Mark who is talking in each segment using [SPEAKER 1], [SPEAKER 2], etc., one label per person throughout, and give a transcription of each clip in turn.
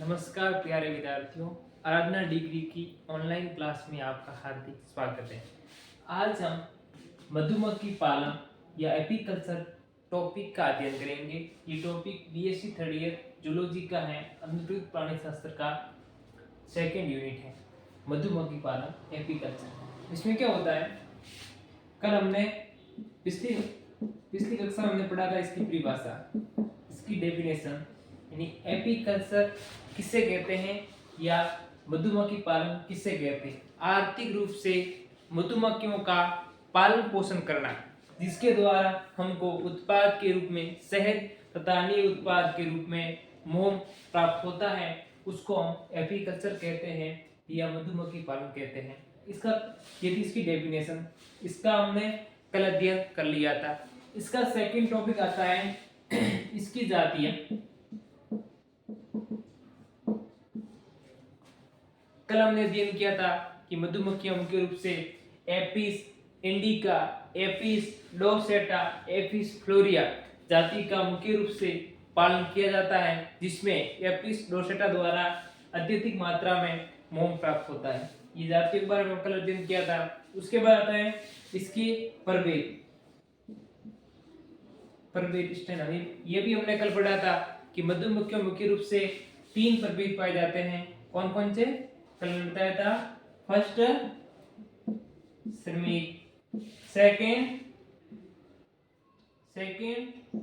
[SPEAKER 1] नमस्कार प्यारे विद्यार्थियों, आराधना डिग्री की ऑनलाइन क्लास में आपका हार्दिक स्वागत है। आज हम मधुमक्खी पालन या एपीकल्चर टॉपिक का अध्ययन करेंगे। ये topic BSc third year zoology का है, अनुप्रयुक्त प्राणी शास्त्र का सेकेंड यूनिट है। मधुमक्खी पालन एपीकल्चर, इसमें क्या होता है? कल हमने पिछली कक्षा में हमने पढ़ा था इसकी परिभाषा, इसकी डेफिनेशन, यानी एपीकल्चर किसे कहते हैं या मधुमक्खी पालन किसे कहते हैं। आर्थिक रूप से मधुमक्खियों का पालन पोषण करना, जिसके द्वारा हमको उत्पाद के रूप में शहद तथा अन्य उत्पाद के रूप में मोम प्राप्त होता है, उसको हम एपीकल्चर कहते हैं या मधुमक्खी पालन कहते हैं। इसका ये थी इसकी डेफिनेशन, इसका हमने कल अध्ययन कर लिया था। इसका सेकंड टॉपिक आता है इसकी जातियां। कल हमने अध्ययन किया था कि मधुमक्खियां मुख्य रूप से एपिस इंडिका, एपिस डोर्सेटा, एपिस फ्लोरिया जाति का मुख्य रूप से पालन किया जाता है, जिसमें एपिस डोर्सेटा द्वारा अत्यधिक मात्रा में मोम प्राप्त होता है। ये जाति के बारे में कल अध्ययन किया था। उसके बाद आता है इसकी प्रभेद स्टेनरी। ये भी हमने कल पढ़ा था कि मधुमक्खियों मुख्य रूप से 3 प्रभेद पाए जाते हैं। कौन कौन से? कल बताया था। फर्स्ट श्रमिक, सेकंड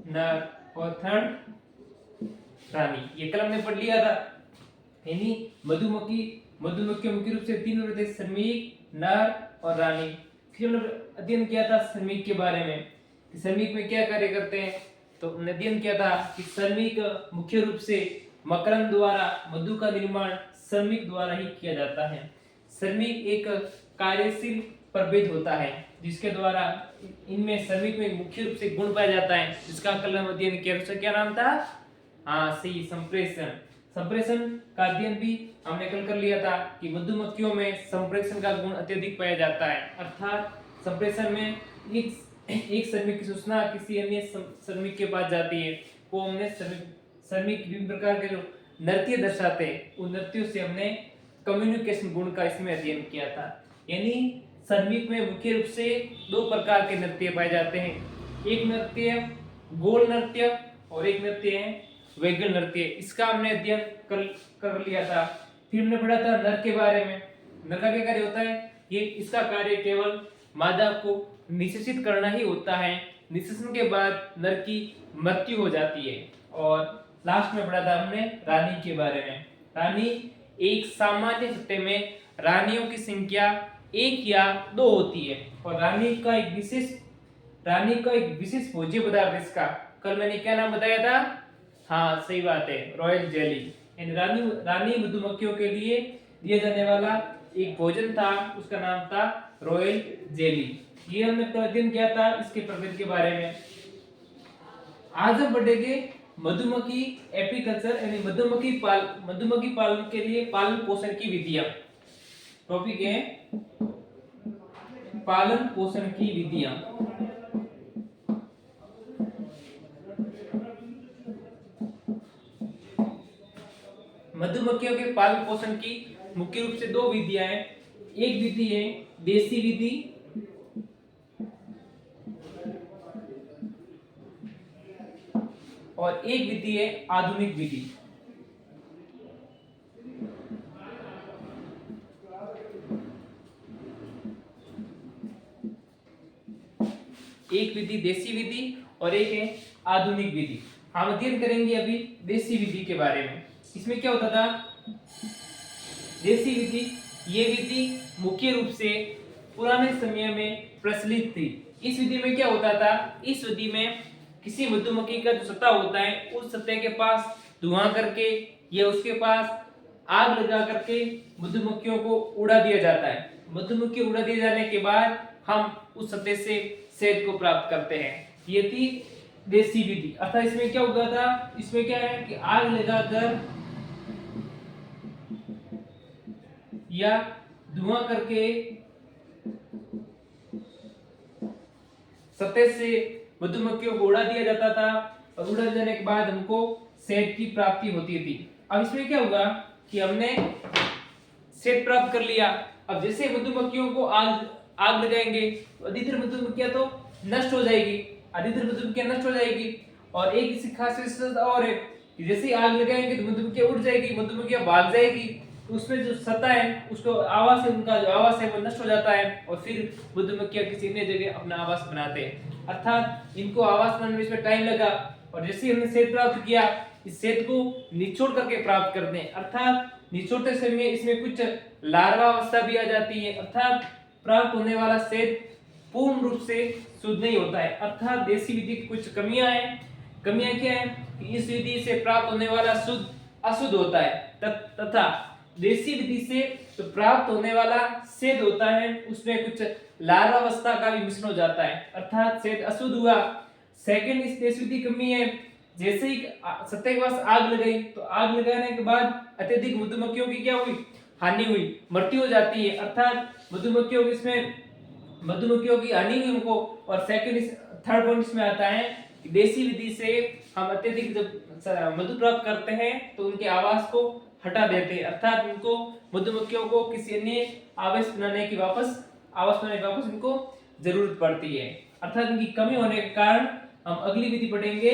[SPEAKER 1] नर और थर्ड रानी। ये कल हमने पढ़ लिया था। यानी मधुमक्खी मुख्य रूप से 3 प्रभेद, श्रमिक, नर और रानी। फिर हमने अध्ययन किया था श्रमिक के बारे में, कि श्रमिक में क्या कार्य करते हैं। तो हमने अध्ययन किया था कि श्रमिक मुख्य रूप से मकरंद द्वारा मधु का निर्माण श्रमिक द्वारा ही किया जाता है। श्रमिक एक कार्यशील प्रभेद होता है, जिसके द्वारा इनमें श्रमिक में मुख्य रूप से गुण पाया जाता है, जिसका कल हम अध्ययन किया। उसका क्या नाम था? सही, संप्रेषण का अध्ययन भी हमने कल कर लिया था कि मधुमक्खियों में संप्रेषण का गुण अत्यधिक पाया जाता है। अर्थात संप्रेषण में एक श्रमिक की सूचना किसी अन्य श्रमिक के पास जाती है, वो हमने श्रमिक विभिन्न प्रकार के जो नृत्य दर्शाते हैं, उन नृत्यों से हमने कम्युनिकेशन गुण का इसमें अध्ययन किया था। यानी श्रमिक में मुख्य रूप से 2 प्रकार के नृत्य पाए जाते हैं। एक नृत्य गोल नृत्य और एक नृत्य है वैगल नृत्य। इसका हमने अध्ययन कर लिया था। फिर हमने पढ़ा था नर के बारे में। नर का क्या कार्य होता है? ये इसका कार्य केवल मादा को निषेचित करना ही होता है। निषेचन के बाद नर की मृत्यु हो जाती है। और लास्ट में पढ़ा था हमने रानी के बारे में। रानी एक सामान्य सत्य में रानियों की संख्या 1 या 2 होती है, और रानी का एक विशेष भोज्य पदार्थ इसका, कल मैंने क्या नाम बताया था? सही बात है, रॉयल जेली। यानी रानी मधुमक्खियों के लिए दिया जाने वाला एक भोजन था, उसका नाम था रॉयल जेली। ये हमने अध्ययन किया था इसके प्रभेद के बारे में। आज हम पढ़ेंगे मधुमक्खी एपीकल्चर, यानी मधुमक्खी पालन के लिए पालन पोषण की विधियां। टॉपिक है पालन पोषण की विधियां। मधुमक्खियों के पालन पोषण की मुख्य रूप से 2 विधियां हैं। एक विधि है देसी विधि, और एक विधि है आधुनिक विधि। एक विधि देसी विधि और एक है आधुनिक विधि। हम अध्ययन करेंगे अभी देसी विधि के बारे में। इसमें क्या होता था? देसी विधि, ये विधि मुख्य रूप से पुराने समय में प्रचलित थी। इस विधि में क्या होता था? इस विधि में किसी मधुमक्खी का जो सत्ता होता है, उस सत्ते के पास धुआं करके या उसके पास आग लगा करके मधुमक्खियों को उड़ा दिया जाता है। मधुमक्खी उड़ा दिए जाने के बाद हम उस सत्ते से शहद को प्राप्त करते हैं। ये थी देसी विधि। अर्थात इसमें क्या होता था? इसमें क्या है कि आग लगाकर या धुआं करके सत्ते से मधुमक्खियों को उड़ा दिया जाता था, और उड़ा जाने के बाद हमको शहद की प्राप्ति होती थी। अब इसमें क्या होगा कि हमने सेट प्राप्त कर लिया। अब जैसे मधुमक्खियों को आग लगाएंगे तो अधिकतर मधुमक्खियां तो नष्ट हो जाएगी, अधिकतर मधुमक्खियां नष्ट हो जाएगी। और एक इसकी खास विशेषता और है कि जैसे ही आग लगाएंगे तो मधुमक्खियां उड़ जाएगी, मधुमक्खियां भाग जाएगी, तो उसमें जो सत्ता है उसको आवास है, उनका जो आवास है वो नष्ट हो जाता है और फिर मधुमक्खियां किसी अन्य जगह अपना आवास बनाते हैं। अर्थात इनको आवास बनाने में इसमें टाइम लगा और जैसे हमने शहद प्राप्त किया, इस शहद को निचोड़ करके प्राप्त करते हैं। अर्थात निचोड़ते समय इसमें कुछ लार्वा अवस्था भी आ जाती है, अर्थात प्राप्त होने वाला शहद पूर्ण रूप से शुद्ध नहीं होता है। अर्थात देसी विधि की कुछ कमियां हैं। कमियां क्या है कि इस विधि से प्राप्त होने वाला शुद्ध अशुद्ध होता है तथा देसी विधि से जो प्राप्त होने वाला शहद होता है उसमें कुछ लार्वा अवस्था का भी मिश्रण हो जाता है, अर्थात शहद अशुद्ध हुआ। सेकंड, इस देसी विधि की कमी है, जैसे ही सत्ता के पास आग लगाई तो आग लगाने के बाद अत्यधिक मधुमक्खियों की क्या हुई, हानि हुई, मृत्यु हो जाती है। अर्थात मधुमक्खियों की इसमें मधुमक्खियों की हानि हुई उनको। और सेकंड, थर्ड पॉइंट इसमें आता है कि देसी विधि से हम अत्यधिक जब मधु प्राप्त करते हैं तो उनके आवास को हटा देते हैं, अर्थात उनको मधुमक्खियों को किसी अन्य आवास बनाने की वापस इनको जरूरत पड़ती है। अर्थात इनकी कमी होने के कारण हम अगली विधि पढ़ेंगे,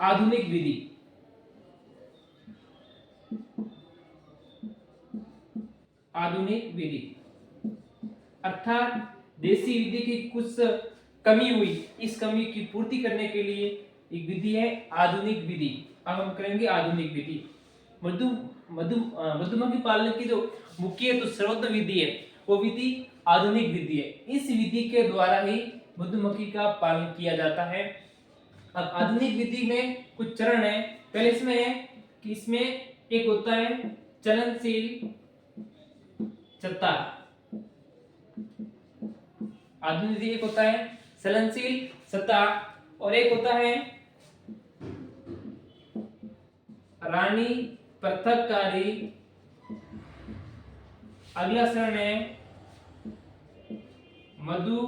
[SPEAKER 1] आधुनिक विधि। आधुनिक विधि अर्थात देसी विधि की कुछ कमी हुई, इस कमी की पूर्ति करने के लिए एक विधि है आधुनिक विधि। अब हम करेंगे आधुनिक विधि। मधुमक्खी पालन की जो मुख्य तो सर्वोत्तम विधि है वो विधि आधुनिक विधि है। इस विधि के द्वारा ही मधुमक्खी का पालन किया जाता है। अब आधुनिक विधि में कुछ चरण है। पहले इसमें है कि इसमें एक होता है चलनशील छत्ता। आधुनिक विधि एक होता है चलनशील छत्ता और एक होता है रानी पृथककारी। अगला चरण है मधु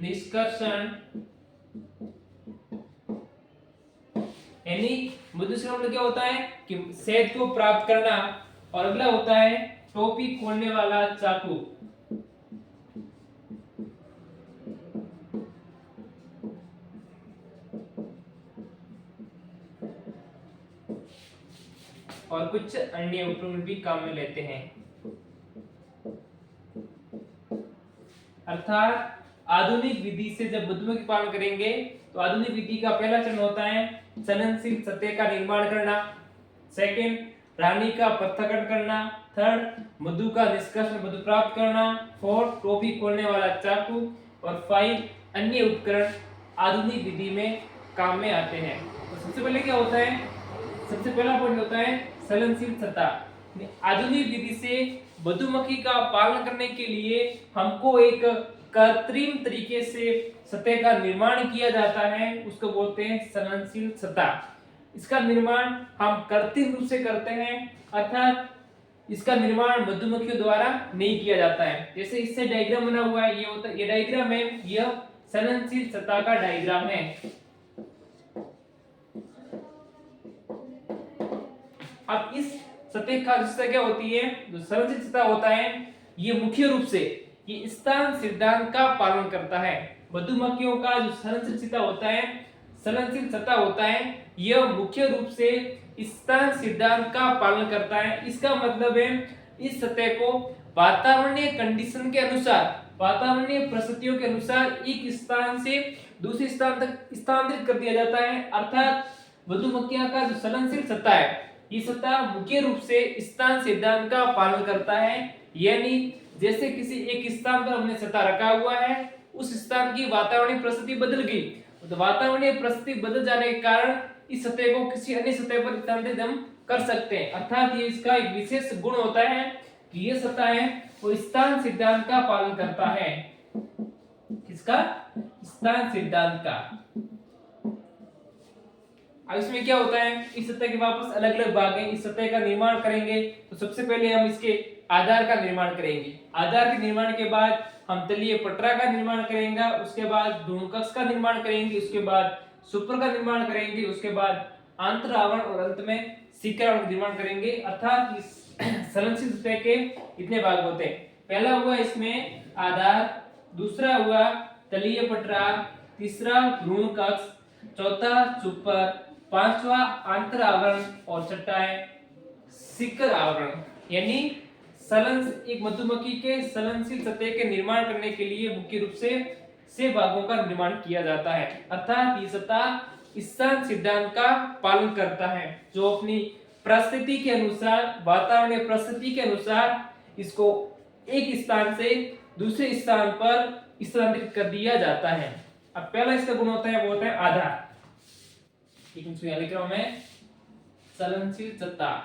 [SPEAKER 1] निष्कर्षण, यानी मधु निष्कर्षण क्या होता है कि शहद को प्राप्त करना। और अगला होता है टोपी खोलने वाला चाकू। और कुछ अन्य उपकरण भी काम में लेते हैं। अर्थात आधुनिक विधि से जब मधुमक्खी पालन करेंगे तो आधुनिक विधि का पहला चरण होता है चलनशील छत्ते का निर्माण करना। सेकंड, रानी का पृथक्करण करना। थर्ड, मधु का निष्कर्षण, मधु प्राप्त करना। फोर्थ, टोपी खोलने वाला चाकू। और 5 अन्य उपकरण आधुनिक विधि में काम में आते हैं। तो सबसे पहले क्या होता है, सबसे पहला पॉइंट होता है चलनशील छत्ता। आधुनिक विधि से मधुमक्खी का पालन करने के लिए हमको एक कृत्रिम तरीके से छत्ते का निर्माण किया जाता है, उसको बोलते हैं चलनशील छत्ता। इसका निर्माण हम कृत्रिम रूप से करते हैं, अर्थात इसका निर्माण मधुमक्खियों द्वारा नहीं किया जाता है। जैसे इससे डायग्राम बना हुआ है, ये डायग्राम है, यह चलनशील छत्ता का डायग्राम है। अब इस छत्ते का हिस्सा क्या होती है, जो चलनशील छत्ता होता है ये मुख्य रूप से ये स्थान सिद्धांत का पालन करता है। मधुमक्खियों का जो चलनशील छत्ता होता है यह मुख्य रूप से स्थान सिद्धांत का पालन करता है। इसका मतलब है इस सतह को वातावरणीय कंडीशन के अनुसार, वातावरणीय परिस्थितियों के अनुसार एक स्थान से दूसरे स्थान तक स्थानांतरित कर दिया जाता है। अर्थात मधुमक्खियों का जो चलनशील सत्ता है ये सत्ता मुख्य रूप से स्थान सिद्धांत का पालन करता है। यानी जैसे किसी एक स्थान पर हमने सत्ता रखा हुआ है, उस स्थान की वातावरणीय परिस्थिति बदल गई तो वातावरणीय परिस्थिति बदल जाने के कारण इस सतह को किसी अन्य सतह पर स्थानांतरित हम कर सकते हैं। अर्थात ये इसका एक विशेष गुण होता है कि ये सतह है वो स्थान सिद्धांत का पालन करता है। किसका? स्थान सिद्धांत का। अब इसमें क्या होता है, इस सतह के वापस अलग अलग भाग हैं। इस सतह का निर्माण करेंगे तो सबसे पहले हम इसके आधार का निर्माण करेंगे। आधार के निर्माण के बाद हम तलीय पटरा का निर्माण करेंगे, उसके बाद ध्रुवकक्ष का निर्माण करेंगे, उसके बाद सुपर का निर्माण करेंगे, उसके बाद आंतर आवरण और अंत में सिक्का आवरण का निर्माण करेंगे। अर्थात इस संलग्नशील सतह के इतने भाग होते हैं। पहला हुआ इसमें आधार, दूसरा हुआ तलीय पटरा, तीसरा भ्रूण कक्ष, चौथा चुपर, पांचवा आंतर आवरण और छठा है शिखर आवरण। यानी एक मधुमक्खी के संलग्नशील सतह के निर्माण करने के लिए मुख्य रूप से भागों का निर्माण किया जाता है। अर्थात ये सतह स्थान सिद्धांत का पालन करता है, जो अपनी परिस्थिति के अनुसार, वातावरणीय परिस्थिति के अनुसार इसको एक स्थान से दूसरे स्थान पर स्थानांतरित कर दिया जाता है। अब पहला इसका गुण होता है वो होता है आधार। एक मिनट यहां लिख रहा हूं मैं, संलग्नशील सतह।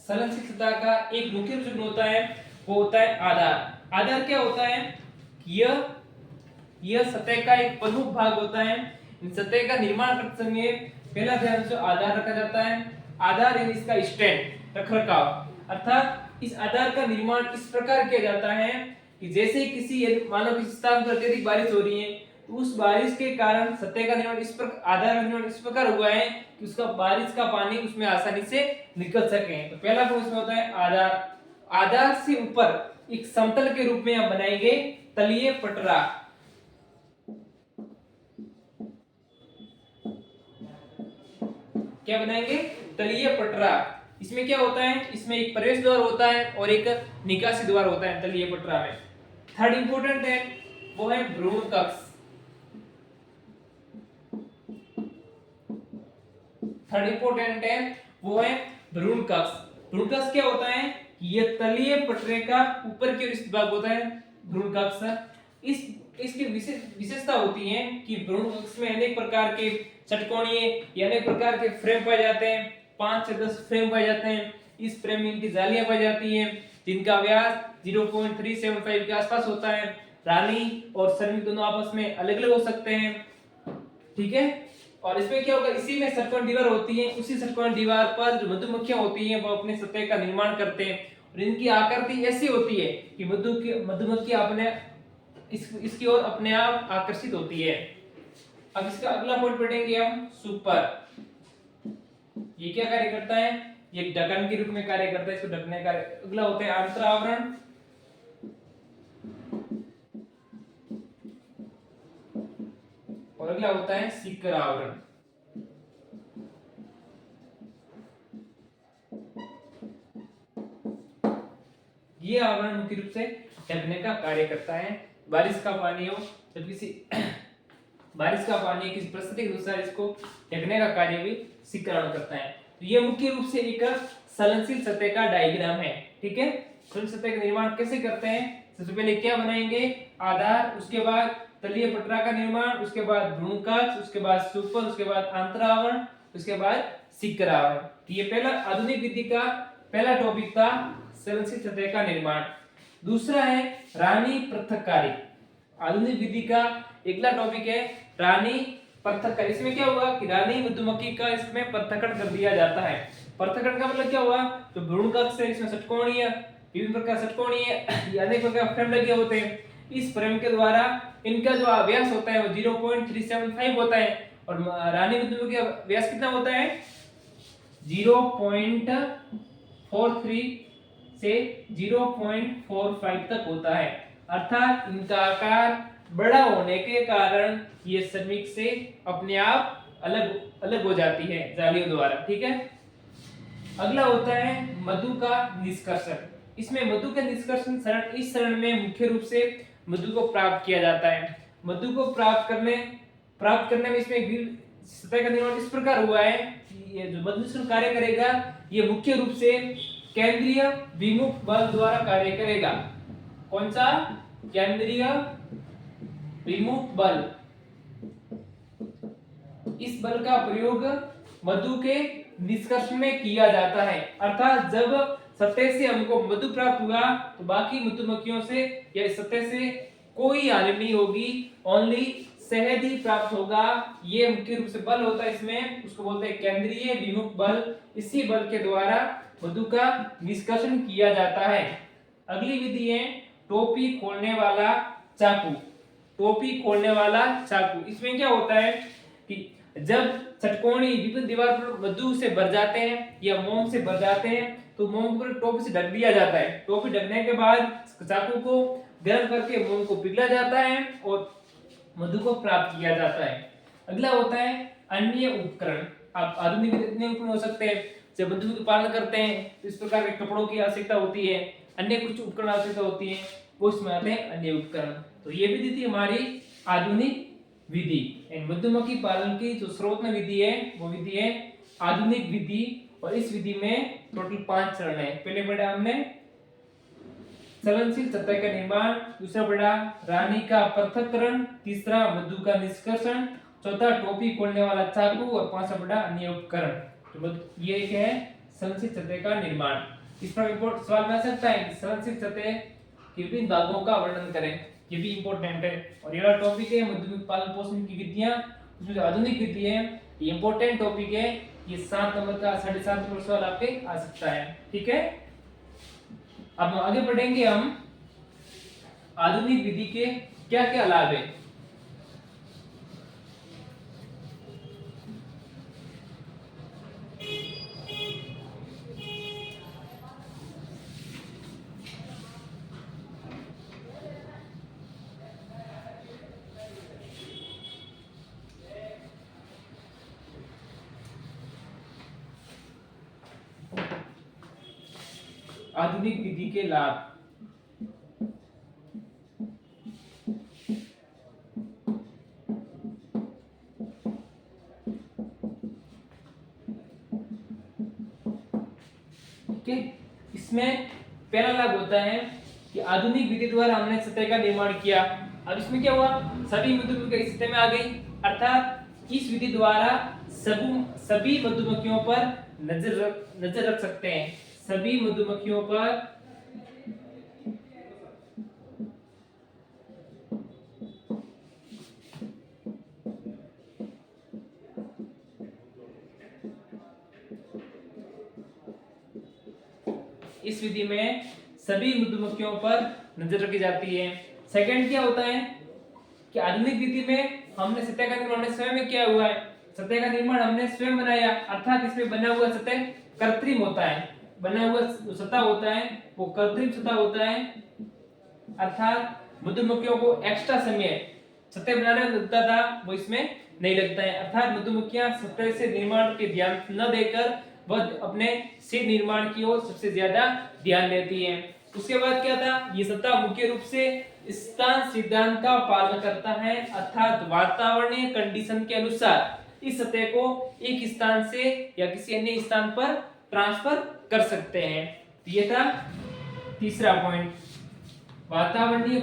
[SPEAKER 1] संलग्नशील सतह का एक मुख्य रूप से गुण होता है वो होता है आधार। आधार क्या होता है? यह सतह का एक प्रमुख भाग होता है। इन सतह का निर्माण करते समय पहला ध्यान से आधार रखा जाता है। आधार यानी इसका स्टैंड, रखरखाव। अर्थात इस आधार का निर्माण इस प्रकार किया जाता है कि जैसे किसी मानो किसी स्थान पर अत्यधिक बारिश हो रही है, तो उस बारिश के कारण सतह का निर्माण इस प्रकार, आधार का निर्माण इस प्रकार हुआ है कि उसका बारिश का पानी उसमें आसानी से निकल सके। तो पहला गुण इसमें होता है आधार। आधार से ऊपर एक समतल के रूप में हम बनाएंगे तलीय पटरा। क्या बनाएंगे? तलीय पटरा। इसमें क्या होता है? इसमें एक प्रवेश द्वार होता है और एक निकासी द्वार होता है तलीय पटरा में। थर्ड इंपॉर्टेंट है वो है भ्रूण कक्ष। थर्ड इंपॉर्टेंट है वो है भ्रूण कक्ष। भ्रूण कक्ष क्या होता है? यह तलीय पटरे का ऊपर की ओर स्थित भाग होता है भ्रूण कक्ष। इसकी विशेषता होती है कि भ्रूण कक्ष में अनेक प्रकार के षटकोणीय या अनेक प्रकार के फ्रेम पाए जाते हैं। 5 से 10 फ्रेम पाए जाते हैं। इस फ्रेम में इनकी जालियां पाई जाती हैं जिनका व्यास 0.375 के आसपास होता है। रानी और श्रमिक दोनों आपस में अलग अलग हो सकते हैं, ठीक है। और इसमें क्या होगा, इसी में षटकोण दीवार होती है। उसी षटकोण दीवार पर जो मधुमक्खियां होती हैं वो अपने सतह का निर्माण करते हैं और इनकी आकृति ऐसी होती है कि मधुमक्खी अपने इसकी ओर अपने आप आकर्षित होती है। अब इसका अगला पॉइंट पढ़ेंगे हम, सुपर। ये क्या कार्य करता है? ये ढक्कन के रूप में कार्य करता है, इसको ढकने का। अगला होता है आंतर आवरण। और अगला होता है शिखर आवरण। ये आवरण मुख्य रूप से ढकने का कार्य करता है। बारिश का पानी हो, जब बारिश का पानी किसी परिस्थिति के अनुसार इसको ढकने का कार्य भी शिखर आवरण करता है। तो ये मुख्य रूप से एक संलग्नशील सतह का डायग्राम है, ठीक है। संलग्न सतह का निर्माण कैसे करते हैं? सबसे पहले क्या बनाएंगे? आधार, उसके बाद तलीय पटरा का निर्माण, उसके बाद भ्रूण कक्ष, उसके बाद सुपर, उसके बाद आंतर आवरण, उसके बाद शिखर आवरण। तो ये पहला आधुनिक विधि का पहला टॉपिक था, संलग्नशील सतह का निर्माण। दूसरा है रानी पृथक्कारी। आधुनिक विधि का अगला टॉपिक है रानी पृथक्करण। इसमें क्या हुआ कि रानी मधुमक्खी का इसमें पृथक्करण कर दिया जाता है। पृथक्करण का मतलब क्या हुआ? तो भ्रूण कक्ष है, इसमें षटकोणीय, विभिन्न प्रकार षटकोणीय अनेक प्रकार फ्रेम लगे होते हैं। इस फ्रेम के द्वारा इनका जो व्यास होता है वो 0.375 होता है और रानी मधुमक्खी का व्यास कितना होता है? 0.43 से 0.45 तक होता है। अर्थात इनका आकार बड़ा होने के कारण ये श्रमिक से अपने आप अलग अलग हो जाती है जालियों द्वारा, ठीक है। अगला होता है मधु का निष्कर्षण। इसमें मधु का निष्कर्षण चरण, इस चरण में मुख्य रूप से मधु को प्राप्त किया जाता है। मधु को प्राप्त करने में इसमें सतह का निर्माण इस प्रकार हुआ है कि ये जो मधु कार्य करेगा ये मुख्य रूप से केंद्रीय विमुख बल द्वारा कार्य करेगा। कौन सा? केंद्रीय विमुख बल। इस बल का प्रयोग मधु के निष्कर्षण में किया जाता है। अर्थात जब सतह से हमको मधु प्राप्त हुआ तो बाकी मधुमक्खियों से या इस सतह से कोई हानि नहीं होगी, ओनली शहद ही प्राप्त होगा। ये मुख्य रूप से बल होता है इसमें, उसको बोलते हैं केंद्रीय विमुख बल। इसी बल के द्वारा मधु का निष्कर्षण किया जाता है। अगली विधि है टोपी खोलने वाला चाकू। टोपी खोलने वाला चाकू, इसमें क्या होता है कि जब षटकोणी विभिन्न दीवार पर मधु से भर जाते हैं या मोम से भर जाते हैं तो मोम को टोपी से ढक दिया जाता है। टोपी ढकने के बाद चाकू को गर्म करके मोम को पिघला जाता है और मधु को प्राप्त किया जाता है। अगला होता है अन्य उपकरण। आप आधुनिक इतने उपकरण हो सकते हैं जब मधु का पालन करते हैं तो इस प्रकार के कपड़ों की आवश्यकता होती है, अन्य कुछ उपकरण आवश्यकता होती है, वो इसमें आते हैं अन्य उपकरण। तो ये विधि थी हमारी आधुनिक विधि। मधुमक्खी पालन की जो सर्वोत्तम विधि है वो विधि है आधुनिक विधि और इस विधि में टोटल 5 चरण है। पहले पढ़ा हमने चलनशील सतह का निर्माण, दूसरा पढ़ा रानी का पृथक्करण, तीसरा मधु का निष्कर्षण, चौथा टोपी खोलने वाला चाकू और पांचवा पढ़ा अन्य उपकरण। तो ये क्या है चलनशील सतह का निर्माण। इस पर इंपोर्ट सवाल में आ सकता है कि चलनशील सतह के विभिन्न भागों का वर्णन करें, ये भी इंपॉर्टेंट है। और ये वाला टॉपिक है मधुमक्खी पालन पोषण की विधियां, उसमें जो आधुनिक विधि है ये इंपॉर्टेंट टॉपिक है। ये 7 नंबर का 7.5 नंबर सवाल आपके आ सकता है। ठीक है, अब आगे बढ़ेंगे हम आधुनिक विधि के क्या क्या लाभ है। आधुनिक विधि के लाभ। ठीक है, इसमें पहला लाभ होता है कि आधुनिक विधि द्वारा हमने सतह का निर्माण किया। अब इसमें क्या हुआ, सभी मधुमक्खियां इस सतह में आ गई, अर्थात इस विधि द्वारा सभी मधुमक्खियों पर नजर रख सकते हैं। सभी मधुमक्खियों पर इस विधि में सभी मधुमक्खियों पर नजर रखी जाती है। सेकंड क्या होता है कि आधुनिक विधि में हमने सतह का निर्माण स्वयं में किया हुआ है। सतह का निर्माण हमने स्वयं बनाया, अर्थात इसमें बना हुआ सतह कृत्रिम होता है। बना हुआ जो सतह होता है वो कृत्रिम सतह होता है, अर्थात मधुमक्खियों को एक्स्ट्रा समय सतह बनाने में लगता था वो इसमें नहीं लगता है। अर्थात मधुमक्खियां सतह से निर्माण के ध्यान न देकर वह अपने से निर्माण की ओर सबसे ज्यादा ध्यान देती है। उसके बाद क्या था, ये सतह मुख्य रूप से स्थान सिद्धांत का पालन करता है, अर्थात वातावरणीय कंडीशन के अनुसार इस सतह को एक स्थान से या किसी अन्य स्थान पर ट्रांसफर कर सकते हैं। ये था तीसरा पॉइंट, वातावरणीय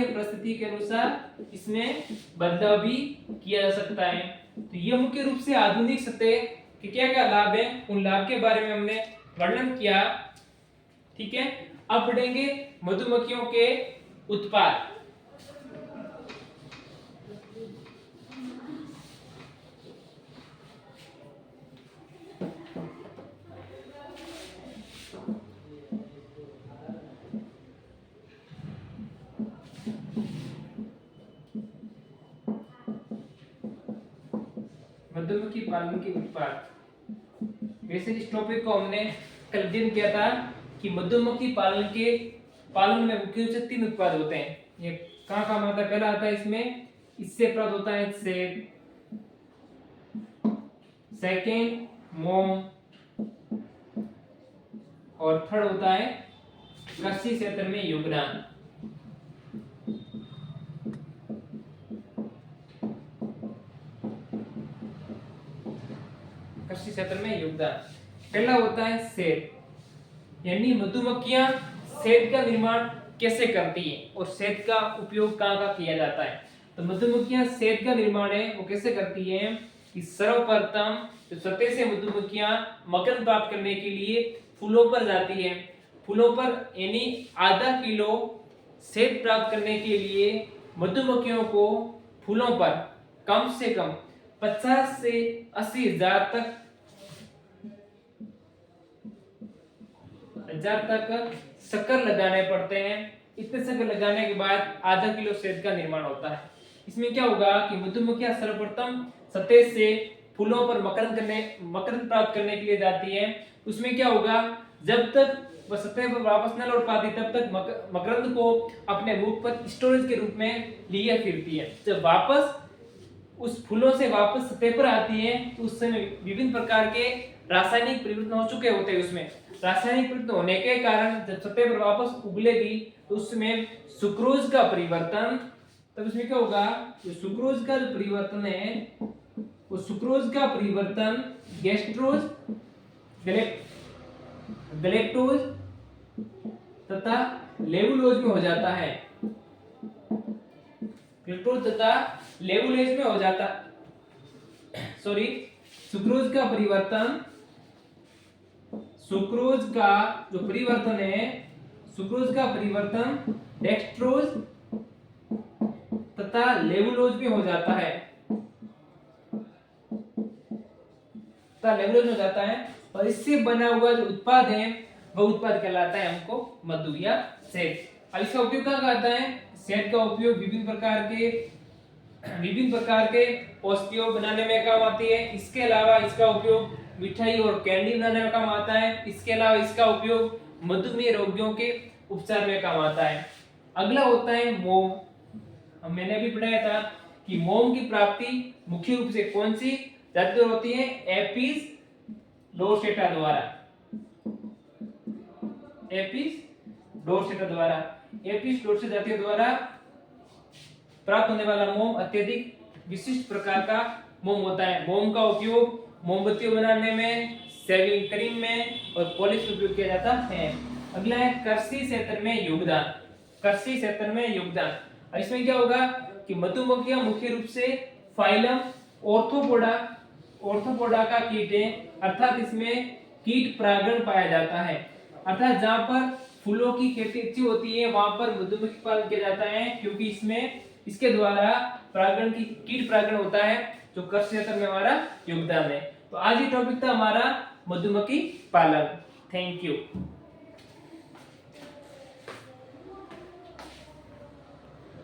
[SPEAKER 1] परिस्थिति के अनुसार इसमें बदलाव भी किया जा सकता है। तो ये मुख्य रूप से आधुनिक सतह के क्या क्या लाभ है, उन लाभ के बारे में हमने वर्णन किया। ठीक है, अब पढ़ेंगे मधुमक्खियों के उत्पाद। मधुमक्खी पालन के उत्पाद। वैसे इस टॉपिक को हमने कल अध्ययन किया था कि मधुमक्खी पालन में मुख्य रूप से 3 उत्पाद होते हैं। ये कहाँ काम आता है, पहला आता है इसमें इससे प्राप्त होता है शहद, सेकेंड मोम और थर्ड होता है कृषि क्षेत्र में योगदान। कृषि क्षेत्र में योगदान पहला होता है शहद, यानी मधुमक्खियां शहद का निर्माण कैसे करती है और शहद का उपयोग कहाँ किया जाता है। तो मधुमक्खियां शहद का निर्माण है वो कैसे करती है कि सर्वप्रथम तो सतह से मधुमक्खियां मक्खन प्राप्त करने के लिए फूलों पर जाती है। फूलों पर यानी आधा किलो शहद प्राप्त करने के लिए मधुमक्खियों को फूलों पर कम से कम 50 से 80 हजार तक शक्कर लगाने पड़ते हैं। इतने शक्कर लगाने के बाद आधा किलो शहद का निर्माण होता है। इसमें क्या होगा कि मधुमक्खियां सर्वप्रथम सतह से फूलों पर मकरंद प्राप्त करने के लिए जाती है। उसमें क्या होगा, जब तक वह सतह पर वापस न लौट पाती तब तक मकरंद को अपने मुख पर स्टोरेज के रूप में लिए फिरती है। जब वापस उस फूलों से वापस सतह पर आती है तो उस समय विभिन्न प्रकार के रासायनिक परिवर्तन हो चुके होते हैं। उसमें रासायनिक परिवर्तन होने के कारण जब सतह पर वापस उगलेगी तो उसमें सुक्रोज का परिवर्तन, तब इसमें क्या होगा, जो सुक्रोज का जो परिवर्तन है वो सुक्रोज का परिवर्तन गैस्ट्रोज, गलेक्टोज तथा लेवुलोज में हो जाता है। ग्लूकोज तथा लेवुलेज में हो जाता, सॉरी, सुक्रोज का परिवर्तन, सुक्रोज का जो परिवर्तन है, सुक्रोज का परिवर्तन डेक्स्ट्रोज तथा लेवुलोज में हो जाता है, तथा लेवुलोज में हो जाता है। और इससे बना हुआ जो उत्पाद है वह उत्पाद कहलाता है हमको मधु या शहद। अब इसका उपयोग कहाँ आता है? शहद का उपयोग विभिन्न प्रकार के औषधियों बनाने में काम आती है। इसके अलावा इसका उपयोग मिठाई और कैंडी बनाने में काम आता है। इसके अलावा इसका उपयोग मधुमेह रोगियों के उपचार में काम आता है। अगला होता है मोम। मैंने अभी पढ़ाया था कि मोम की प्राप्ति मुख्य रूप से कौन सी जाति द्वारा होती है? एपिस डोर्सेटा द्वारा, एपिस डोर्सेटा द्वारा, एपिस डोर्सेटा जाति द्वारा प्राप्त होने वाला मोम अत्यधिक विशिष्ट प्रकार का मोम होता है। मोम का उपयोग मोमबत्ती बनाने में, शेविंग क्रीम में और पॉलिश में उपयोग किया जाता है। अगला है कृषि क्षेत्र में योगदान। कृषि क्षेत्र में योगदान, और इसमें क्या होगा कि मधुमक्खियां मुख्य रूप से फाइलम ऑर्थोपोडा का कीट है, अर्थात इसमें कीट परागण पाया जाता है। अर्थात जहां पर फूलों की खेती अच्छी होती है वहां पर मधुमक्खी पालन किया जाता है, क्योंकि इसके द्वारा कीट परागण होता है, जो कृषि क्षेत्र में हमारा योगदान है। तो आज ये टॉपिक था हमारा मधुमक्खी पालन। Thank you.